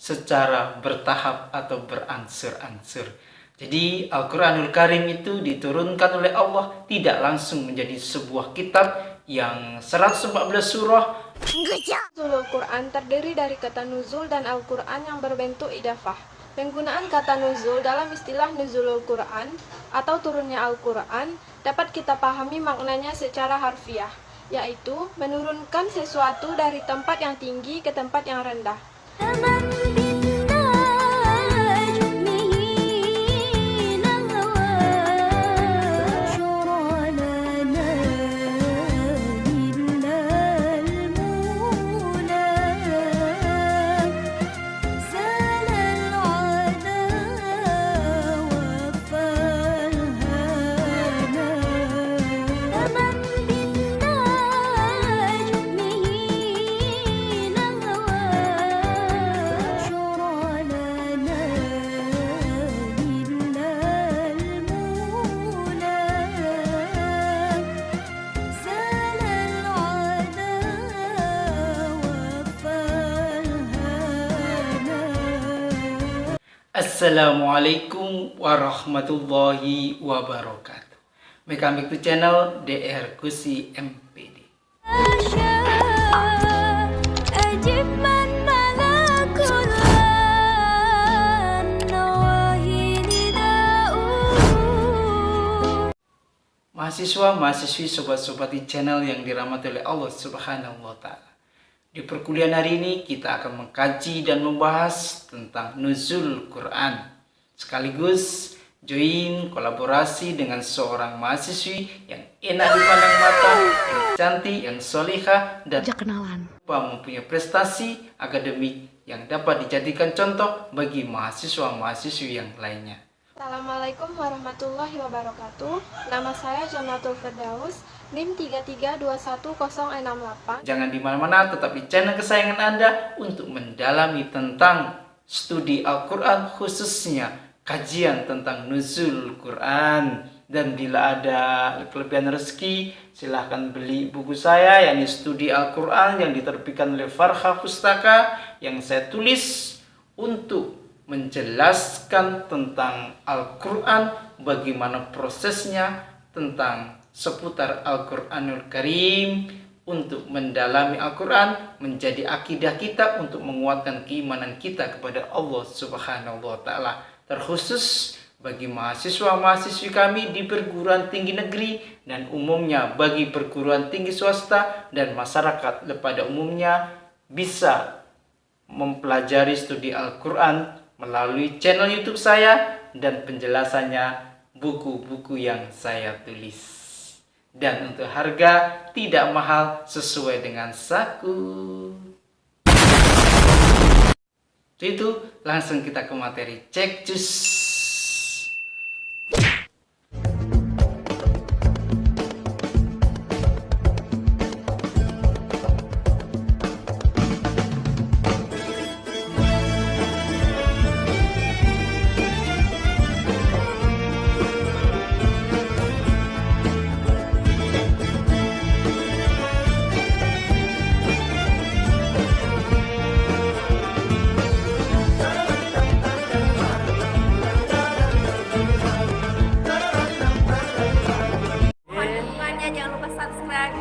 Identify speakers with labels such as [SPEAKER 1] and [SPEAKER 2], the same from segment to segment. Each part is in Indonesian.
[SPEAKER 1] secara bertahap atau berangsur-angsur. Jadi Al-Quranul Karim itu diturunkan oleh Allah tidak langsung menjadi sebuah kitab yang 114 surah.
[SPEAKER 2] Nuzulul Quran terdiri dari kata nuzul dan Al-Quran yang berbentuk idafah. Penggunaan kata nuzul dalam istilah nuzulul Quran atau turunnya Al-Quran dapat kita pahami maknanya secara harfiah, yaitu menurunkan sesuatu dari tempat yang tinggi ke tempat yang rendah.
[SPEAKER 1] Assalamualaikum warahmatullahi wabarakatuh. Welcome back to channel DR Kusi MPD. Mahasiswa-mahasiswi, sobat-sobat di channel yang dirahmati oleh Allah Subhanahu wa Ta'ala. Di perkuliahan hari ini kita akan mengkaji dan membahas tentang nuzul Quran. Sekaligus join kolaborasi dengan seorang mahasiswi yang enak dipandang mata, yang cantik, yang solihah, dan mempunyai prestasi akademik yang dapat dijadikan contoh bagi mahasiswa-mahasiswi yang lainnya.
[SPEAKER 2] Assalamualaikum warahmatullahi wabarakatuh. Nama saya Jannatul Firdaus, NIM 33211068.
[SPEAKER 1] Jangan di mana-mana, tetap di channel kesayangan Anda untuk mendalami tentang studi Al-Quran, khususnya kajian tentang nuzul Quran. Dan bila ada kelebihan rezeki, silahkan beli buku saya, yakni studi Al-Quran yang diterbitkan oleh Farha Pustaka, yang saya tulis untuk menjelaskan tentang Al-Quran, bagaimana prosesnya, tentang seputar Al-Quranul Karim, untuk mendalami Al-Quran menjadi akidah kita untuk menguatkan keimanan kita kepada Allah Subhanahu wa Ta'ala. Terkhusus bagi mahasiswa-mahasiswi kami di perguruan tinggi negeri dan umumnya bagi perguruan tinggi swasta dan masyarakat pada umumnya bisa mempelajari studi Al-Quran melalui channel YouTube saya dan penjelasannya buku-buku yang saya tulis. Dan untuk harga tidak mahal, sesuai dengan saku. Itu langsung kita ke materi, cek cus.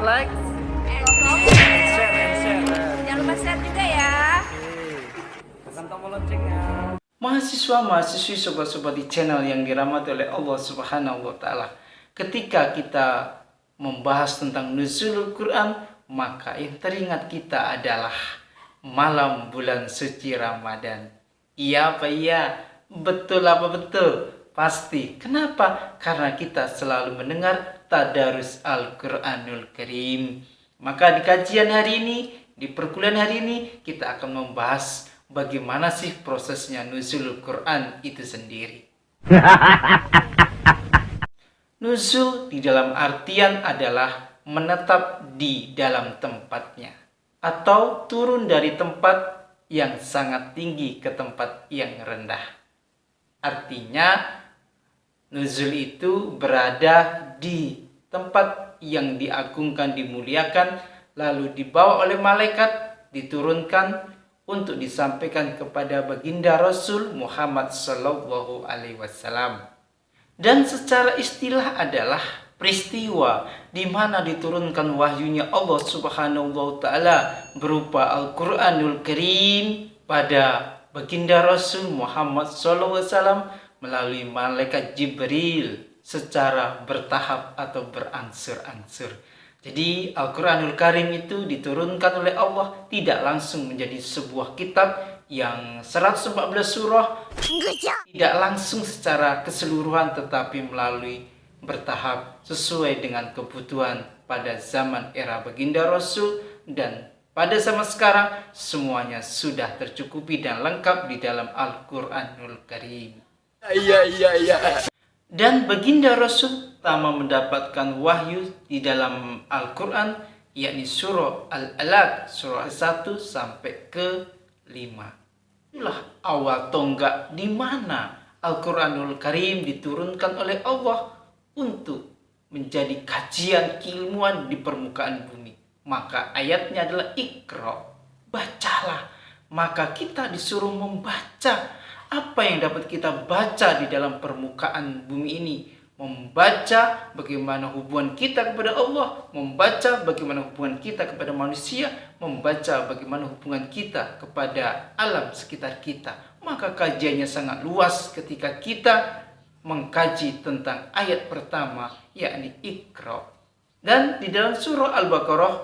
[SPEAKER 1] Like,
[SPEAKER 2] Jangan lupa share juga ya.
[SPEAKER 1] tekan tombol loncengnya. Mahasiswa-mahasiswi, sobat-sobat di channel yang dirahmati oleh Allah Subhanahu wa Ta'ala. Ketika kita membahas tentang nuzulul Quran, maka yang teringat kita adalah malam bulan suci Ramadan. Iya apa iya? Betul apa betul? Pasti. Kenapa? Karena kita selalu mendengar tadarus Al-Quranul Karim. Maka di kajian hari ini, di perkuliahan hari ini, kita akan membahas bagaimana sih prosesnya nuzul Quran itu sendiri. Nuzul di dalam artian adalah menetap di dalam tempatnya, atau turun dari tempat yang sangat tinggi ke tempat yang rendah. Artinya nuzul itu berada di tempat yang diagungkan, dimuliakan, lalu dibawa oleh malaikat, diturunkan untuk disampaikan kepada baginda Rasul Muhammad Sallallahu Alaihi Wasallam. Dan secara istilah adalah peristiwa di mana diturunkan wahyunya Allah Subhanahu wa taala berupa Al-Qur'anul Karim pada baginda Rasul Muhammad Sallallahu Alaihi Wasallam melalui malaikat Jibril secara bertahap atau berangsur-angsur. Jadi Al-Quranul Karim itu diturunkan oleh Allah tidak langsung menjadi sebuah kitab yang 114 surah, tidak langsung secara keseluruhan, tetapi melalui bertahap sesuai dengan kebutuhan pada zaman era baginda Rasul, dan pada zaman sekarang semuanya sudah tercukupi dan lengkap di dalam Al-Quranul Karim. Dan baginda Rasul pertama mendapatkan wahyu di dalam Al-Quran, yakni surah Al-Alaq, surah 1 sampai ke 5. Itulah awal tonggak di mana Al-Quranul Karim diturunkan oleh Allah untuk menjadi kajian keilmuan di permukaan bumi. Maka ayatnya adalah Iqra, bacalah. Maka kita disuruh membaca. Apa yang dapat kita baca di dalam permukaan bumi ini? Membaca bagaimana hubungan kita kepada Allah, membaca bagaimana hubungan kita kepada manusia, membaca bagaimana hubungan kita kepada alam sekitar kita. Maka kajiannya sangat luas ketika kita mengkaji tentang ayat pertama, yakni Iqra. Dan di dalam surah Al-Baqarah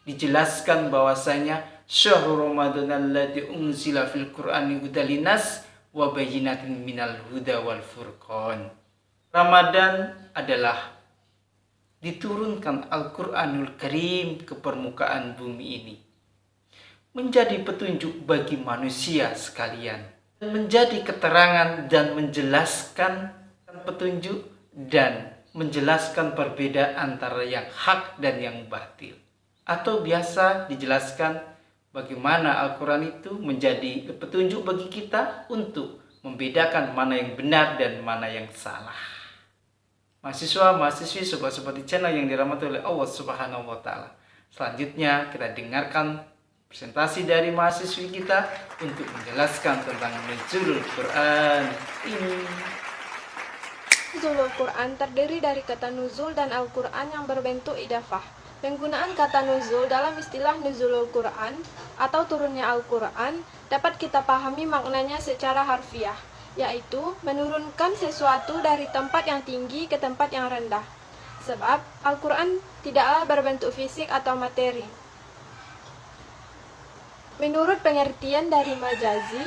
[SPEAKER 1] dijelaskan bahwasanya syahrul Ramadan alladzi unzila fil Qur'ani hudal linnas wa bayyinatin minal huda wal furqan. Ramadan adalah diturunkan Al-Qur'anul Karim ke permukaan bumi ini menjadi petunjuk bagi manusia sekalian, menjadi keterangan dan menjelaskan petunjuk dan menjelaskan perbedaan antara yang hak dan yang batil, atau biasa dijelaskan bagaimana Al-Quran itu menjadi petunjuk bagi kita untuk membedakan mana yang benar dan mana yang salah. Mahasiswa, mahasiswi, sobat-sobat di channel yang dirahmati oleh Allah Subhanahu wa taala. Selanjutnya kita dengarkan presentasi dari mahasiswi kita untuk menjelaskan tentang Nuzulul Quran ini.
[SPEAKER 2] Nuzulul Quran terdiri dari kata nuzul dan Al-Quran yang berbentuk idafah. Penggunaan kata nuzul dalam istilah nuzulul Quran atau turunnya Al-Quran dapat kita pahami maknanya secara harfiah, yaitu menurunkan sesuatu dari tempat yang tinggi ke tempat yang rendah. Sebab Al-Quran tidaklah berbentuk fisik atau materi. Menurut pengertian dari majazi,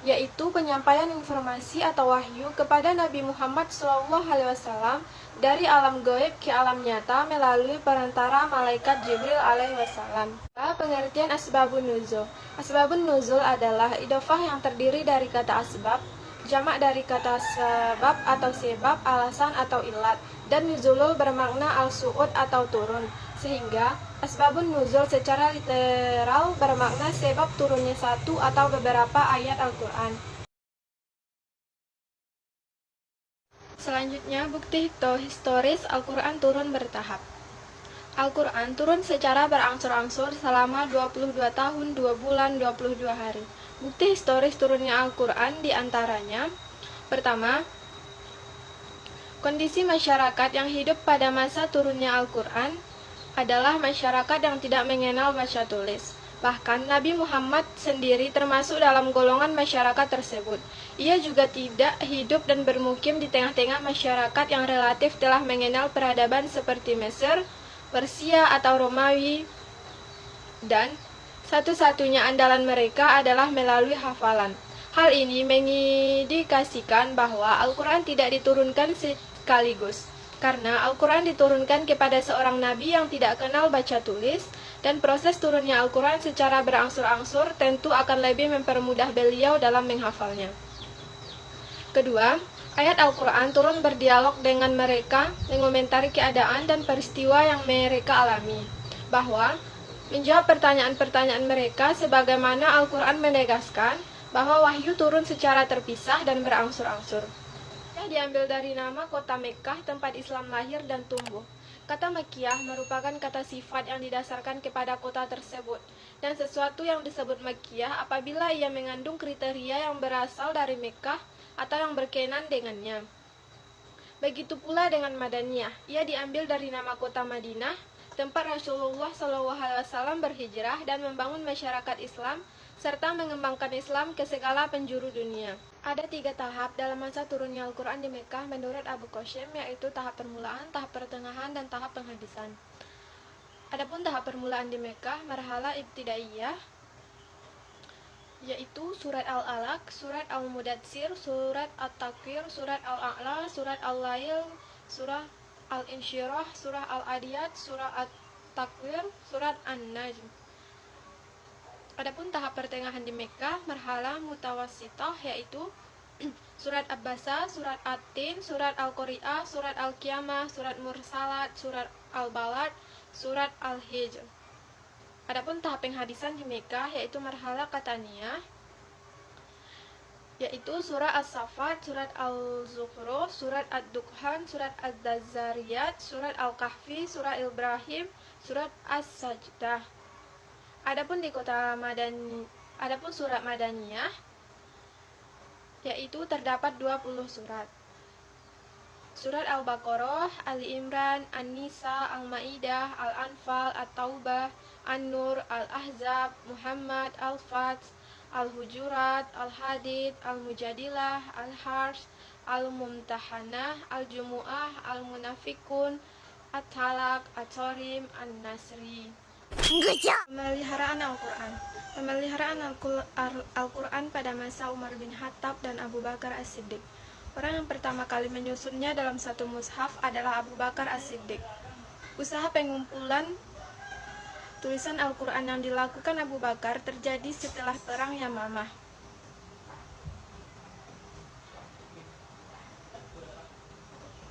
[SPEAKER 2] yaitu penyampaian informasi atau wahyu kepada Nabi Muhammad SAW dari alam gaib ke alam nyata melalui perantara malaikat Jibril alaihi wasallam. Pengertian asbabun nuzul. Asbabun nuzul adalah idofah yang terdiri dari kata asbab, jamak dari kata sebab atau sebab, alasan atau ilat, dan nuzulul bermakna al-su'ud atau turun. Sehingga asbabun nuzul secara literal bermakna sebab turunnya satu atau beberapa ayat Al-Quran. Selanjutnya, bukti historis Al-Quran turun bertahap. Al-Quran turun secara berangsur-angsur selama 22 tahun, 2 bulan, 22 hari. Bukti historis turunnya Al-Quran diantaranya: pertama, kondisi masyarakat yang hidup pada masa turunnya Al-Quran adalah masyarakat yang tidak mengenal baca tulis. Bahkan Nabi Muhammad sendiri termasuk dalam golongan masyarakat tersebut. Ia juga tidak hidup dan bermukim di tengah-tengah masyarakat yang relatif telah mengenal peradaban seperti Mesir, Persia atau Romawi, dan satu-satunya andalan mereka adalah melalui hafalan. Hal ini mengindikasikan bahwa Al-Quran tidak diturunkan sekaligus, karena Al-Quran diturunkan kepada seorang nabi yang tidak kenal baca tulis, dan proses turunnya Al-Quran secara berangsur-angsur tentu akan lebih mempermudah beliau dalam menghafalnya. Kedua, ayat Al-Quran turun berdialog dengan mereka, mengomentari keadaan dan peristiwa yang mereka alami, bahwa menjawab pertanyaan-pertanyaan mereka sebagaimana Al-Quran menegaskan bahwa wahyu turun secara terpisah dan berangsur-angsur. Diambil dari nama kota Mekkah, tempat Islam lahir dan tumbuh. Kata Makkiyah merupakan kata sifat yang didasarkan kepada kota tersebut, dan sesuatu yang disebut Makkiyah apabila ia mengandung kriteria yang berasal dari Mekkah atau yang berkenaan dengannya. Begitu pula dengan Madaniyah, ia diambil dari nama kota Madinah, tempat Rasulullah SAW berhijrah dan membangun masyarakat Islam, serta mengembangkan Islam ke segala penjuru dunia. Ada 3 tahap dalam masa turunnya Al-Quran di Mekkah menurut Abu Qasim, yaitu tahap permulaan, tahap pertengahan, dan tahap penghabisan. Adapun tahap permulaan di Mekkah, marhala ibtidaiyah, yaitu surat Al-Alaq, surat Al-Mudatsir, surat At-Takwir, surat Al-A'la, surat Al-Lail, surah Al-Insyirah, surah Al-Adiyat, surah At-Takwir, surat An-Najm. Adapun tahap pertengahan di Mekkah, marhala mutawassithah, yaitu surat Abbasa, surat At-Tin, surat Al-Qari'ah, surat Al-Qiyamah, surat Mursalat, surat Al-Balad, surat Al-Hijr. Adapun tahap penghabisan di Mekkah, yaitu marhala Qataniyah, yaitu surat As-Saffat, surat Al-Zukhruf, surat Ad-Dukhan, surat Az-Zariyat, surat Al-Kahfi, surat Ibrahim, surat As-Sajdah. Adapun surat Madaniyah, yaitu terdapat 20 surat. Surat Al-Baqarah, Ali Imran, An-Nisa, Al-Maidah, Al-Anfal, At-Taubah, An-Nur, Al-Ahzab, Muhammad, Al-Fath, Al-Hujurat, Al-Hadid, Al-Mujadilah, Al-Harsh, Al-Mumtahanah, Al-Jumu'ah, Al-Munafikun, At-Talaq, At-Tarim, An-Nasri. Pemeliharaan Al-Quran. Pemeliharaan Al-Quran pada masa Umar bin Khattab dan Abu Bakar As-Siddiq. Orang yang pertama kali menyusunnya dalam satu mushaf adalah Abu Bakar As-Siddiq. Usaha pengumpulan tulisan Al-Quran yang dilakukan Abu Bakar terjadi setelah Perang Yamamah.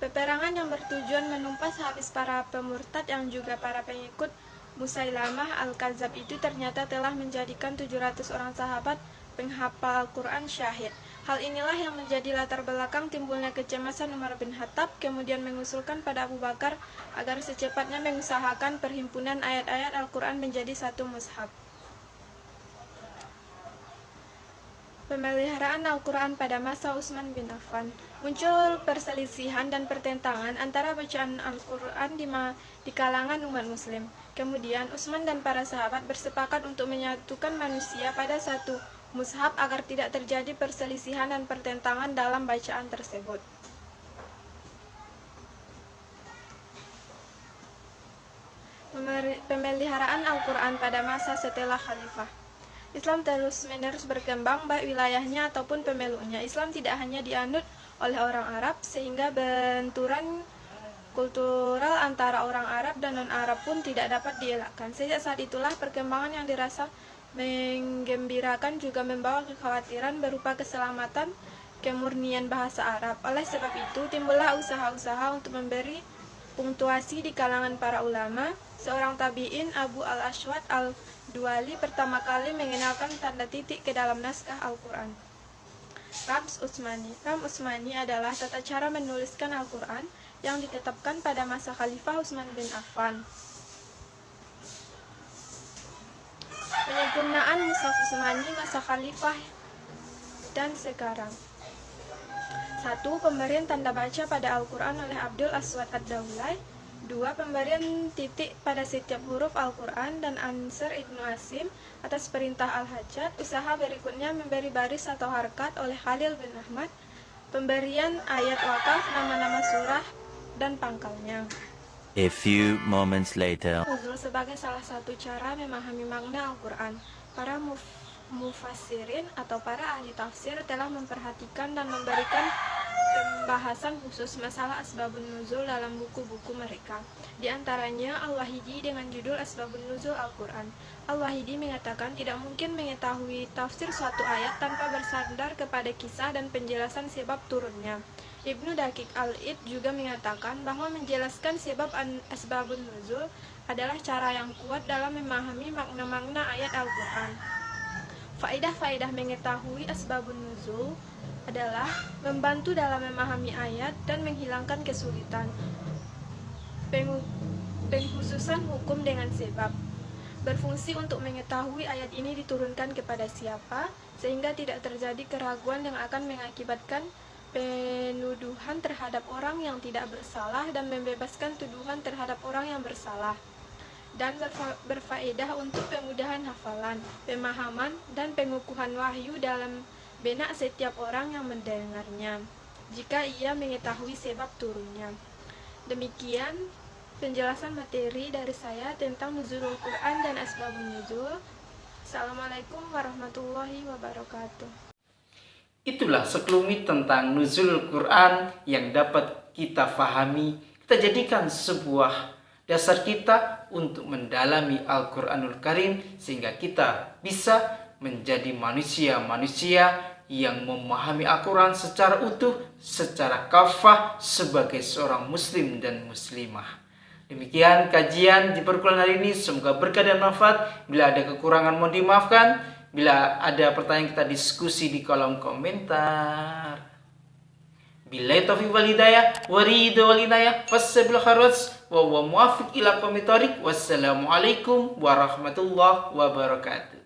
[SPEAKER 2] Peperangan yang bertujuan menumpas habis para pemurtad yang juga para pengikut Musailamah Al-Kadzab itu ternyata telah menjadikan 700 orang sahabat penghafal Al-Quran syahid. Hal inilah yang menjadi latar belakang timbulnya kecemasan Umar bin Khattab, kemudian mengusulkan pada Abu Bakar agar secepatnya mengusahakan perhimpunan ayat-ayat Al-Quran menjadi satu mushaf. Pemeliharaan Al-Quran pada masa Utsman bin Affan. Muncul perselisihan dan pertentangan antara bacaan Al-Quran di kalangan umat muslim. Kemudian Utsman dan para sahabat bersepakat untuk menyatukan manusia pada satu mushaf agar tidak terjadi perselisihan dan pertentangan dalam bacaan tersebut. Pemeliharaan Al-Quran pada masa setelah Khalifah. Islam terus-menerus berkembang baik wilayahnya ataupun pemeluknya. Islam tidak hanya dianut oleh orang Arab, sehingga benturan kultural antara orang Arab dan non-Arab pun tidak dapat dielakkan. Sejak saat itulah perkembangan yang dirasa menggembirakan juga membawa kekhawatiran berupa keselamatan kemurnian bahasa Arab. Oleh sebab itu, timbullah usaha-usaha untuk memberi punktuasi di kalangan para ulama. Seorang tabi'in, Abu al-Ashwad al-Duwali, pertama kali mengenalkan tanda titik ke dalam naskah Al-Quran. Rams Utsmani adalah tata cara menuliskan Al-Quran yang ditetapkan pada masa Khalifah Utsman bin Affan. Penyempurnaan Mushaf Utsmani masa Khalifah dan sekarang. 1. Pemberian tanda baca pada Al-Quran oleh Abdul Aswad Ad-Daulay. 2. Pemberian titik pada setiap huruf Al-Quran dan Ansar Ibnu Asim atas perintah Al-Hajjaj. Usaha berikutnya memberi baris atau harkat oleh Khalil bin Ahmad. Pemberian ayat wakaf, nama-nama surah, dan pangkalnya.
[SPEAKER 3] A few moments later.
[SPEAKER 2] Nuzul sebagai salah satu cara memahami makna Al-Quran. Para mufassirin atau para ahli tafsir telah memperhatikan dan memberikan pembahasan khusus masalah asbabun nuzul dalam buku-buku mereka. Di antaranya Al-Wahidi dengan judul Asbabun Nuzul Al-Quran. Al-Wahidi mengatakan tidak mungkin mengetahui tafsir suatu ayat tanpa bersandar kepada kisah dan penjelasan sebab turunnya. Ibnu Daqiq Al-Id juga mengatakan bahwa menjelaskan sebab asbabun nuzul adalah cara yang kuat dalam memahami makna-makna ayat Al-Quran. Faedah-faedah mengetahui asbabun nuzul adalah membantu dalam memahami ayat dan menghilangkan kesulitan. Pengkhususan hukum dengan sebab berfungsi untuk mengetahui ayat ini diturunkan kepada siapa, sehingga tidak terjadi keraguan yang akan mengakibatkan penuduhan terhadap orang yang tidak bersalah dan membebaskan tuduhan terhadap orang yang bersalah. Dan berfaedah untuk kemudahan hafalan, pemahaman, dan pengukuhan wahyu dalam benak setiap orang yang mendengarnya, jika ia mengetahui sebab turunnya. Demikian penjelasan materi dari saya tentang nuzulul Quran dan asbabun nuzul. Assalamualaikum warahmatullahi wabarakatuh.
[SPEAKER 1] Itulah sekelumit tentang nuzulul Quran yang dapat kita fahami, kita jadikan sebuah dasar kita untuk mendalami Al-Quranul Karim, sehingga kita bisa menjadi manusia-manusia yang memahami Al-Quran secara utuh, secara kafah sebagai seorang muslim dan muslimah. Demikian kajian di perkuliahan hari ini, semoga berkah dan manfaat. Bila ada kekurangan mohon dimaafkan. Bila ada pertanyaan kita diskusi di kolom komentar. Billahi taufiq wal hidayah, waridho wal inayah, wassabil khairus, wa muwafiq ila qomitorik. Wassalamualaikum warahmatullahi wabarakatuh.